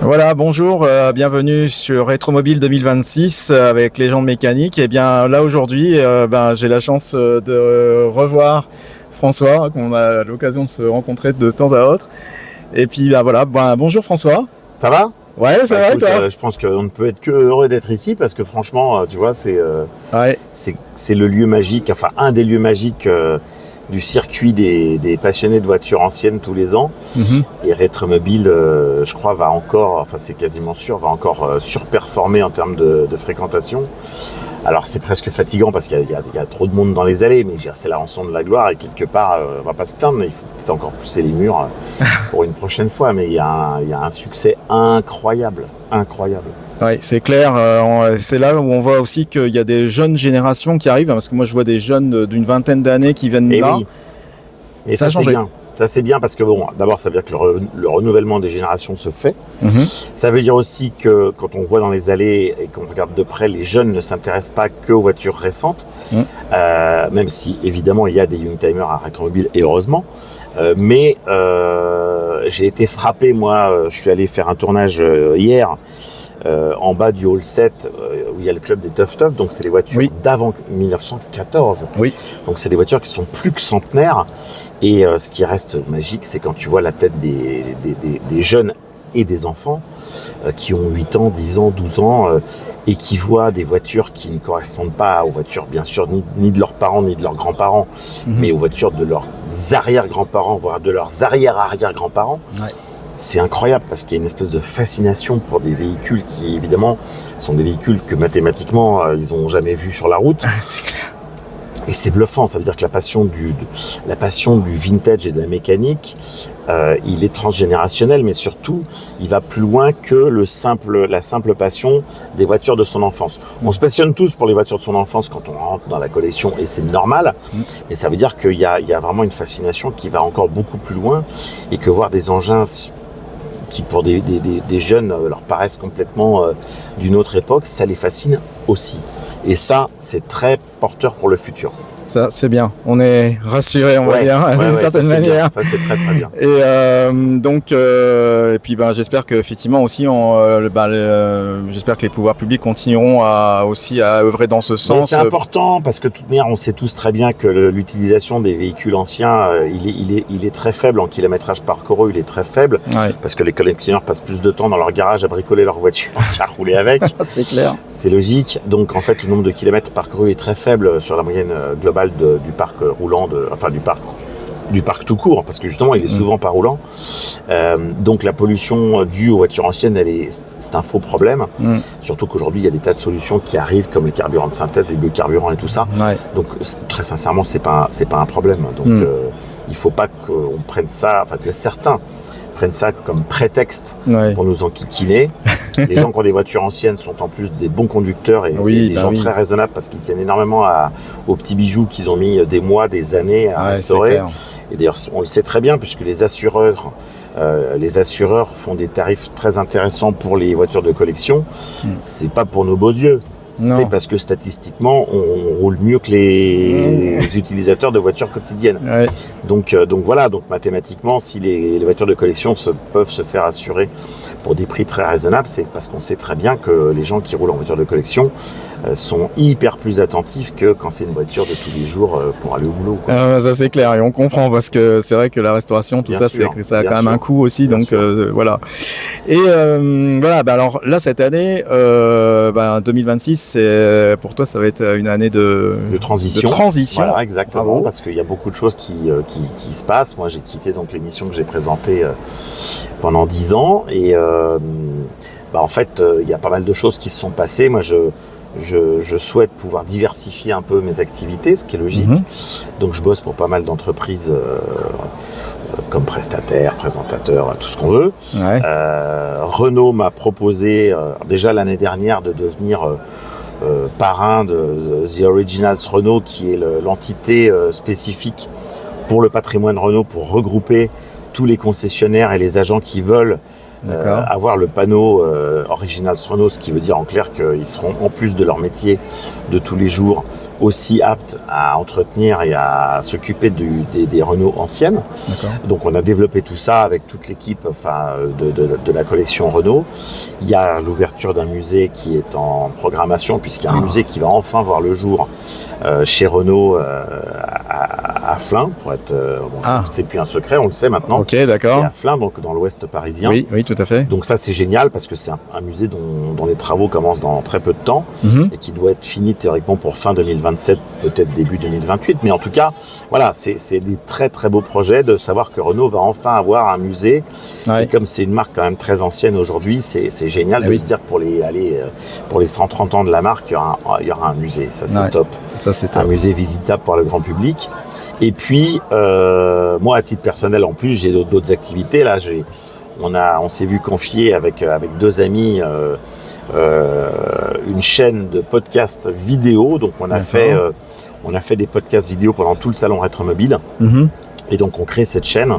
Voilà, bonjour, bienvenue sur Rétromobile 2026 avec Légende Mécanique. Et bien là aujourd'hui, j'ai la chance de revoir François, qu'on a l'occasion de se rencontrer de temps à autre. Et puis bonjour François. Ça va? Ouais, ça va écoute, et toi? je pense qu'on ne peut être que heureux d'être ici parce que franchement, tu vois, Ouais. c'est le lieu magique, enfin un des lieux magiques du circuit des passionnés de voitures anciennes tous les ans. Mhm. Et Rétromobile, je crois, va encore, enfin c'est quasiment sûr, va encore surperformer en termes de fréquentation. Alors c'est presque fatigant parce qu'il y a trop de monde dans les allées, mais c'est la rançon de la gloire et quelque part, on va pas se plaindre, mais il faut peut-être encore pousser les murs pour une prochaine fois. Mais il y a un succès incroyable. Ouais, c'est clair. C'est là où on voit aussi qu'il y a des jeunes générations qui arrivent, parce que moi je vois des jeunes d'une vingtaine d'années qui viennent Et là. oui, et Ça a ça c'est changé. bien. Ça c'est bien parce que bon, d'abord ça veut dire que le renouvellement des générations se fait. Mhm. Ça veut dire aussi que quand on voit dans les allées et qu'on regarde de près, les jeunes ne s'intéressent pas que aux voitures récentes, même si évidemment il y a des youngtimers à Rétromobile et heureusement. Mais j'ai été frappé, moi, je suis allé faire un tournage hier en bas du hall 7 où il y a le club des Tough Tough, donc c'est les voitures d'avant 1914. Oui. Donc c'est des voitures qui sont plus que centenaires. Et ce qui reste magique, c'est quand tu vois la tête des jeunes et des enfants qui ont 8 ans, 10 ans, 12 ans et qui voient des voitures qui ne correspondent pas aux voitures, bien sûr, ni de leurs parents, ni de leurs grands-parents, mais aux voitures de leurs arrière-grands-parents, voire de leurs arrière-arrière-grands-parents. Ouais. C'est incroyable parce qu'il y a une espèce de fascination pour des véhicules qui, évidemment, sont des véhicules que mathématiquement, ils n'ont jamais vus sur la route. C'est clair. Et c'est bluffant, ça veut dire que la passion du vintage et de la mécanique, il est transgénérationnel, mais surtout, il va plus loin que la simple passion des voitures de son enfance. On se passionne tous pour les voitures de son enfance quand on rentre dans la collection, et c'est normal, mais ça veut dire qu'il y a vraiment une fascination qui va encore beaucoup plus loin, et que voir des engins qui pour des jeunes leur paraissent complètement d'une autre époque, ça les fascine aussi. Et ça, c'est très porteur pour le futur. Ça, c'est bien. On est rassuré, on va dire, d'une certaine manière. Ça, c'est très, très bien. Et puis, j'espère qu'effectivement aussi, j'espère que les pouvoirs publics continueront à œuvrer dans ce sens. Mais c'est important parce que de toute manière, on sait tous très bien que l'utilisation des véhicules anciens, il est très faible en kilométrage parcouru, il est très faible parce que les collectionneurs passent plus de temps dans leur garage à bricoler leur voiture qu'à rouler avec. C'est clair. C'est logique. Donc, en fait, le nombre de kilomètres parcourus est très faible sur la moyenne globale du parc roulant, du parc tout court, parce que justement il est souvent pas roulant. Donc la pollution due aux voitures anciennes, c'est un faux problème. Surtout qu'aujourd'hui il y a des tas de solutions qui arrivent, comme les carburants de synthèse, les biocarburants et tout ça. Donc très sincèrement c'est pas un problème. Donc il faut pas qu'on prenne ça, enfin que certains prennent ça comme prétexte pour nous enquiquiner. Les gens qui ont des voitures anciennes sont en plus des bons conducteurs et des gens très raisonnables parce qu'ils tiennent énormément aux petits bijoux qu'ils ont mis des mois, des années à restaurer. Et d'ailleurs, on le sait très bien puisque les assureurs font des tarifs très intéressants pour les voitures de collection. C'est pas pour nos beaux yeux. C'est parce que statistiquement, on roule mieux que les utilisateurs de voitures quotidiennes. Donc voilà, donc mathématiquement, si les voitures de collection peuvent se faire assurer pour des prix très raisonnables, c'est parce qu'on sait très bien que les gens qui roulent en voiture de collection sont hyper plus attentifs que quand c'est une voiture de tous les jours pour aller au boulot. Ça c'est clair et on comprend parce que c'est vrai que la restauration, tout ça, ça a quand même un coût aussi. Donc voilà. Et alors là cette année, 2026, pour toi ça va être une année de transition. Voilà, exactement, parce qu'il y a beaucoup de choses qui se passent. Moi j'ai quitté donc l'émission que j'ai présentée pendant 10 ans et en fait il y a pas mal de choses qui se sont passées. Moi je souhaite pouvoir diversifier un peu mes activités, ce qui est logique. Donc je bosse pour pas mal d'entreprises comme prestataire, présentateur, tout ce qu'on veut. Renault m'a proposé déjà l'année dernière de devenir parrain de The Originals Renault, qui est l'entité spécifique pour le patrimoine Renault, pour regrouper tous les concessionnaires et les agents qui veulent avoir le panneau Originals Renault, ce qui veut dire en clair qu'ils seront, en plus de leur métier de tous les jours, aussi apte à entretenir et à s'occuper des Renault anciennes. D'accord. Donc on a développé tout ça avec toute l'équipe de la collection Renault. Il y a l'ouverture d'un musée qui est en programmation, puisqu'il y a un musée qui va enfin voir le jour chez Renault à Flins, pour être c'est plus un secret, on le sait maintenant. Ok, d'accord. C'est à Flins, donc dans l'ouest parisien. Oui, oui, tout à fait. Donc ça c'est génial parce que c'est un musée dont les travaux commencent dans très peu de temps et qui doit être fini théoriquement pour fin 2027, peut-être début 2028. Mais en tout cas, voilà, c'est des très très beaux projets de savoir que Renault va enfin avoir un musée. Ouais. Et comme c'est une marque quand même très ancienne aujourd'hui, c'est génial de se dire que pour les 130 ans de la marque, il y aura un musée. Ça c'est top. Ça c'est top. Un musée visitable pour le grand public. Et puis, moi, à titre personnel, en plus, j'ai d'autres activités. Là, on s'est vu confier avec deux amis une chaîne de podcasts vidéo. Donc, on a fait des podcasts vidéo pendant tout le salon Rétromobile. Et donc, on crée cette chaîne.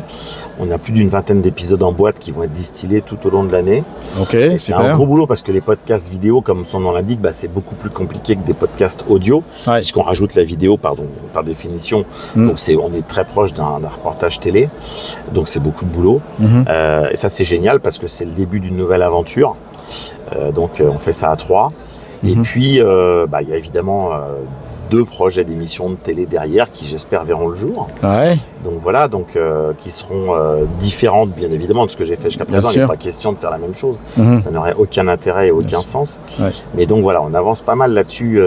On a plus d'une vingtaine d'épisodes en boîte qui vont être distillés tout au long de l'année. Ok, et c'est super. un gros boulot parce que les podcasts vidéo, comme son nom l'indique, c'est beaucoup plus compliqué que des podcasts audio, puisqu'on rajoute la vidéo par définition. Donc on est très proche d'un reportage télé, donc c'est beaucoup de boulot. Et ça c'est génial parce que c'est le début d'une nouvelle aventure. Donc on fait ça à 3. Et puis il y a évidemment 2 projets d'émissions de télé derrière qui j'espère verront le jour. Ouais. Donc voilà, qui seront différentes bien évidemment de ce que j'ai fait jusqu'à présent. Il n'est pas question de faire la même chose. Ça n'aurait aucun intérêt et aucun sens. Ouais. Mais donc voilà, on avance pas mal là-dessus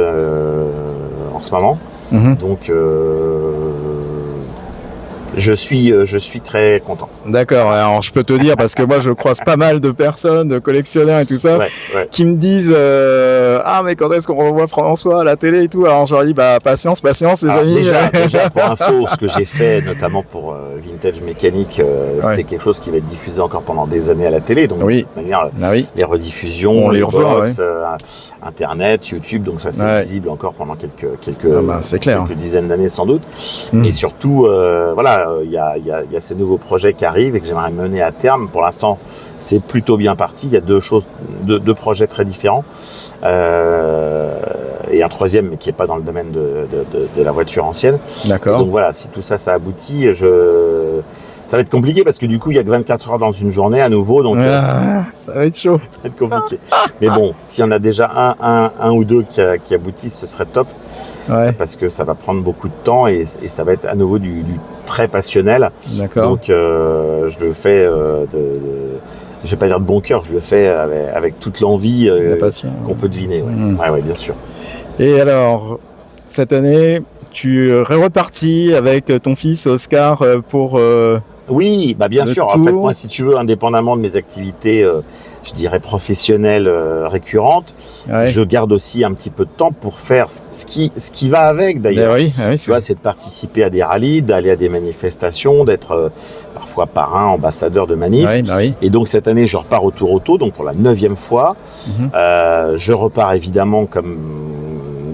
en ce moment. Donc je suis très content. D'accord. Alors je peux te dire parce que moi je croise pas mal de personnes, de collectionneurs et tout ça, qui me disent ah mais quand est-ce qu'on revoit François à la télé et tout. Alors je leur dis patience les amis. Déjà pour info, ce que j'ai fait notamment pour Vintage Mécanique, c'est quelque chose qui va être diffusé encore pendant des années à la télé. Donc de toute manière, les rediffusions, les box, Internet, YouTube, donc ça c'est visible encore pendant quelques dizaines d'années sans doute. Et surtout, il y a ces nouveaux projets qui arrivent et que j'aimerais mener à terme. Pour l'instant, c'est plutôt bien parti. Il y a deux projets très différents. Et un troisième, mais qui n'est pas dans le domaine de la voiture ancienne. D'accord. Et donc voilà, si tout ça aboutit, ça va être compliqué parce que du coup, il y a que 24 heures dans une journée à nouveau. Donc, ça va être chaud. Ça va être compliqué. Mais bon, s'il y en a déjà un ou deux qui aboutissent, ce serait top. Parce que ça va prendre beaucoup de temps et ça va être à nouveau du très passionnel. D'accord. Donc, je le fais je vais pas dire de bon cœur, je le fais avec toute l'envie qu'on peut deviner. Ouais, bien sûr. Et alors, cette année, tu es reparti avec ton fils Oscar pour... Oui, bien sûr. En fait, moi, si tu veux, indépendamment de mes activités, je dirais professionnelles récurrentes, je garde aussi un petit peu de temps pour faire ce qui va avec d'ailleurs. Tu vois, c'est de participer à des rallyes, d'aller à des manifestations, d'être parfois parrain, ambassadeur de manif. Et donc cette année, je repars au Tour Auto, donc pour la 9e fois. Je repars évidemment comme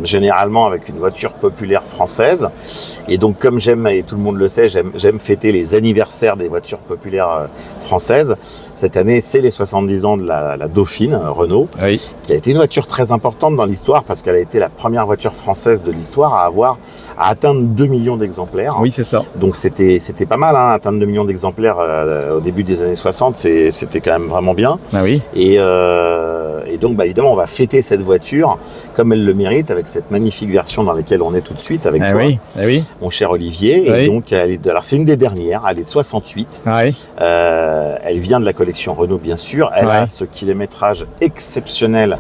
généralement avec une voiture populaire française. Et donc, comme j'aime, et tout le monde le sait, j'aime fêter les anniversaires des voitures populaires françaises. Cette année, c'est les 70 ans de la Dauphine Renault, qui a été une voiture très importante dans l'histoire parce qu'elle a été la première voiture française de l'histoire à atteindre 2 millions d'exemplaires. Oui, c'est ça. Donc, c'était pas mal, atteindre 2 millions d'exemplaires au début des années 60, c'était quand même vraiment bien. Et donc, donc, évidemment, on va fêter cette voiture comme elle le mérite, avec cette magnifique version dans laquelle on est tout de suite avec toi, mon cher Olivier. Et donc, alors c'est une des dernières, elle est de 68. Elle vient de la collection Renault, bien sûr. Elle a ce kilométrage exceptionnel.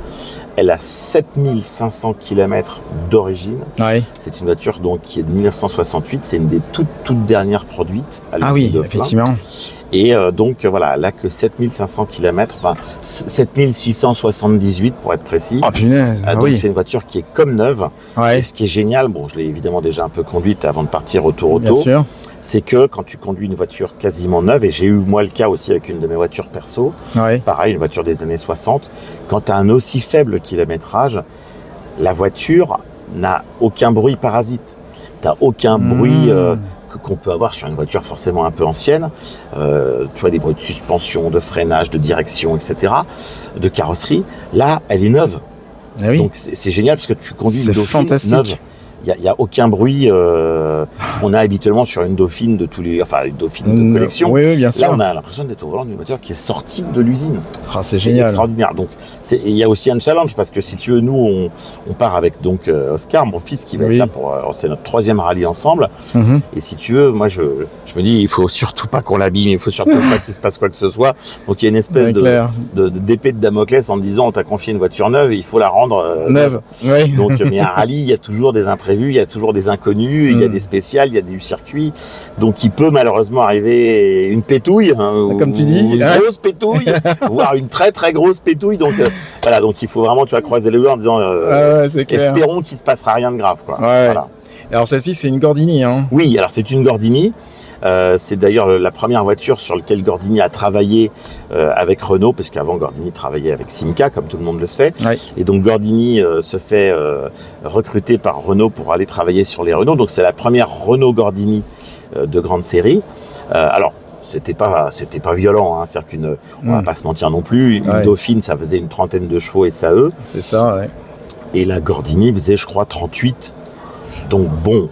Elle a 7500 km d'origine. C'est une voiture donc qui est de 1968. C'est une des toutes dernières produites. Effectivement. Et donc voilà, elle a que 7500 km, 7678 pour être précis. Oh punaise, donc c'est une voiture qui est comme neuve. Et ce qui est génial, je l'ai évidemment déjà un peu conduite avant de partir au Tour Auto. Bien sûr. C'est que quand tu conduis une voiture quasiment neuve, et j'ai eu moi le cas aussi avec une de mes voitures perso, pareil, une voiture des années 60, quand tu as un aussi faible kilométrage, la voiture n'a aucun bruit parasite. Tu n'as aucun bruit qu'on peut avoir sur une voiture forcément un peu ancienne. Tu vois, des bruits de suspension, de freinage, de direction, etc., de carrosserie. Là, elle est neuve. Donc c'est génial parce que tu conduis une Dauphine neuve. y a aucun bruit. On a habituellement sur une Dauphine de une Dauphine de collection. Oui, bien sûr. Là, on a l'impression d'être au volant d'une voiture qui est sortie de l'usine. Ah, c'est génial. Extraordinaire. Donc, il y a aussi un challenge parce que si tu veux, nous, on part avec donc Oscar, mon fils, qui va être là c'est notre 3e rallye ensemble. Et si tu veux, moi, je me dis, il faut surtout pas qu'on l'abîme, il faut surtout pas qu'il se passe quoi que ce soit. Donc, il y a une espèce d'épée de Damoclès en me disant, on t'a confié une voiture neuve, il faut la rendre neuve. Oui. Donc, mais un rallye, il y a toujours des imprévus, il y a toujours des inconnus, il y a des spéciales, il y a du circuit. Donc, il peut malheureusement arriver une pétouille, comme tu dis, une grosse pétouille, voire une très très grosse pétouille. Donc, voilà, donc il faut vraiment, tu vas croiser les doigts en disant, espérons qu'il se passera rien de grave, quoi. Ouais. Voilà. Alors, celle-ci, c'est une Gordini, hein. Oui, alors c'est une Gordini. C'est d'ailleurs la première voiture sur laquelle Gordini a travaillé avec Renault, parce qu'avant Gordini travaillait avec Simca, comme tout le monde le sait. Ouais. Et donc Gordini se fait recruter par Renault pour aller travailler sur les Renault. Donc c'est la première Renault Gordini de grande série. Alors c'était pas violent, hein. C'est-à-dire on va pas se mentir non plus. Une Dauphine, ça faisait une 30aine de chevaux SAE. C'est ça, ouais. Et la Gordini faisait, je crois, 38. Donc bon.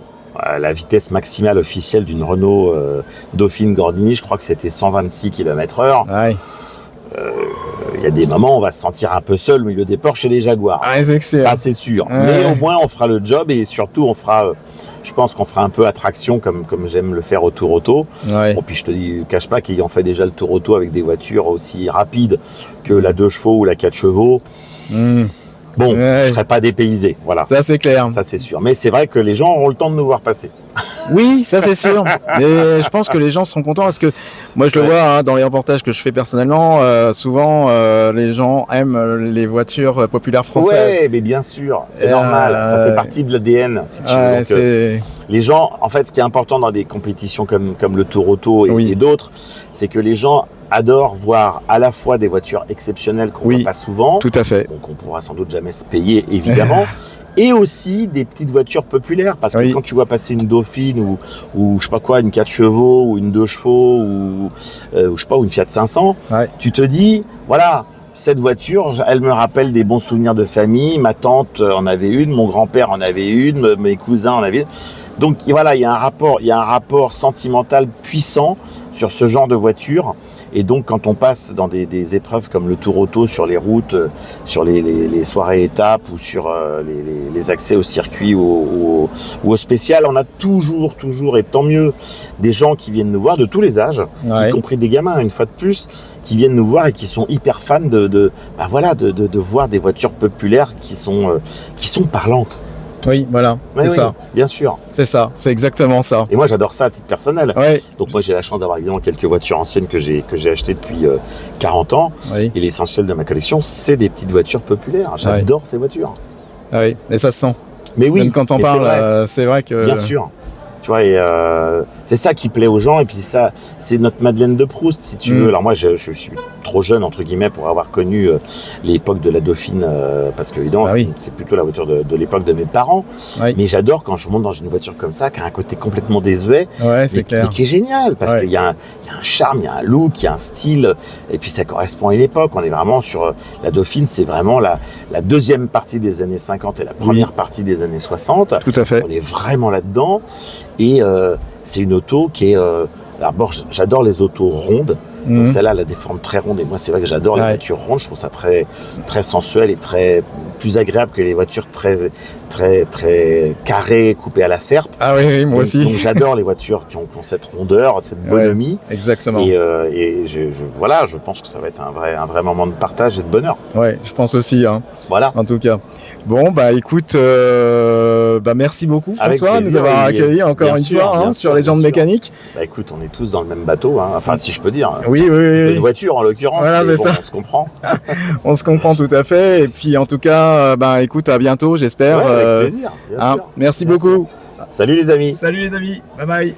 La vitesse maximale officielle d'une Renault Dauphine Gordini, je crois que c'était 126 km/h. Ouais. Il y a des moments où on va se sentir un peu seul au milieu des Porsche et des Jaguars. Ah, c'est excellent. Ça, c'est sûr. Ouais. Mais au moins, on fera le job et surtout, je pense qu'on fera un peu attraction comme j'aime le faire au Tour Auto. Ouais. Bon, puis je te cache pas qu'ayant fait déjà le Tour Auto avec des voitures aussi rapides que la 2 chevaux ou la 4 chevaux, bon, je serais pas dépaysé, voilà. Ça, c'est clair. Ça, c'est sûr. Mais c'est vrai que les gens auront le temps de nous voir passer. Oui, ça c'est sûr. Mais je pense que les gens seront contents parce que moi je le vois dans les reportages que je fais personnellement. Souvent, les gens aiment les voitures populaires françaises. Ouais, mais bien sûr, c'est normal. Ça fait partie de l'ADN. Si tu veux. Donc, les gens, en fait, ce qui est important dans des compétitions comme le Tour Auto et d'autres, c'est que les gens adorent voir à la fois des voitures exceptionnelles qu'on voit pas souvent. Tout à fait. Donc on pourra sans doute jamais se payer, évidemment. Et aussi des petites voitures populaires, parce que quand tu vois passer une Dauphine ou je sais pas quoi, une 4 chevaux ou une 2 chevaux ou je sais pas, ou une Fiat 500, tu te dis, voilà, cette voiture, elle me rappelle des bons souvenirs de famille. Ma tante en avait une, mon grand-père en avait une, mes cousins en avaient une. Donc voilà, il y a un rapport sentimental puissant sur ce genre de voiture. Et donc, quand on passe dans des épreuves comme le Tour Auto sur les routes, sur les soirées étapes ou sur les accès au circuit ou au spécial, on a toujours, et tant mieux, des gens qui viennent nous voir de tous les âges, y compris des gamins, une fois de plus, qui viennent nous voir et qui sont hyper fans de voir des voitures populaires qui sont parlantes. Oui, voilà, c'est ça. Bien sûr. C'est ça, c'est exactement ça. Et moi, j'adore ça à titre personnel. Ouais. Donc moi, j'ai la chance d'avoir évidemment quelques voitures anciennes que j'ai achetées depuis 40 ans. Oui. Et l'essentiel de ma collection, c'est des petites voitures populaires. J'adore ces voitures. Ah oui, et ça se sent. Mais oui. Même quand on parle, c'est vrai que... Bien sûr. Tu vois, et c'est ça qui plaît aux gens. Et puis ça, c'est notre Madeleine de Proust, si tu veux. Alors moi, je suis trop jeune, entre guillemets, pour avoir connu l'époque de la Dauphine, parce que évidemment, c'est plutôt la voiture de l'époque de mes parents. Mais j'adore quand je monte dans une voiture comme ça, qui a un côté complètement désuet, mais qui est génial, parce qu'il y a un charme, il y a un look, il y a un style, et puis ça correspond à une époque. On est vraiment sur la Dauphine, c'est vraiment la deuxième partie des années 50 et la première partie des années 60. Tout à fait. On est vraiment là-dedans. Et c'est une auto qui est... D'abord, j'adore les autos rondes. Donc celle-là, elle a des formes très rondes. Et moi, c'est vrai que j'adore les voitures rondes. Je trouve ça très, très sensuel et plus agréable que les voitures très, très, très carrées, coupées à la serpe. Ah oui, moi aussi. Donc j'adore les voitures qui ont cette rondeur, cette bonhomie. Exactement. Et je pense que ça va être un vrai moment de partage et de bonheur. Ouais, je pense aussi. Voilà. En tout cas. Bon, écoute, merci beaucoup François de nous avoir accueillis encore une fois sur Légendes mécaniques. Écoute, on est tous dans le même bateau, enfin si je peux dire. Oui. Une voiture en l'occurrence, voilà, c'est ça. On se comprend. On se comprend tout à fait. Et puis en tout cas, écoute, à bientôt, j'espère. Ouais, avec plaisir. Bien sûr. Merci beaucoup. Salut les amis. Salut les amis. Bye bye.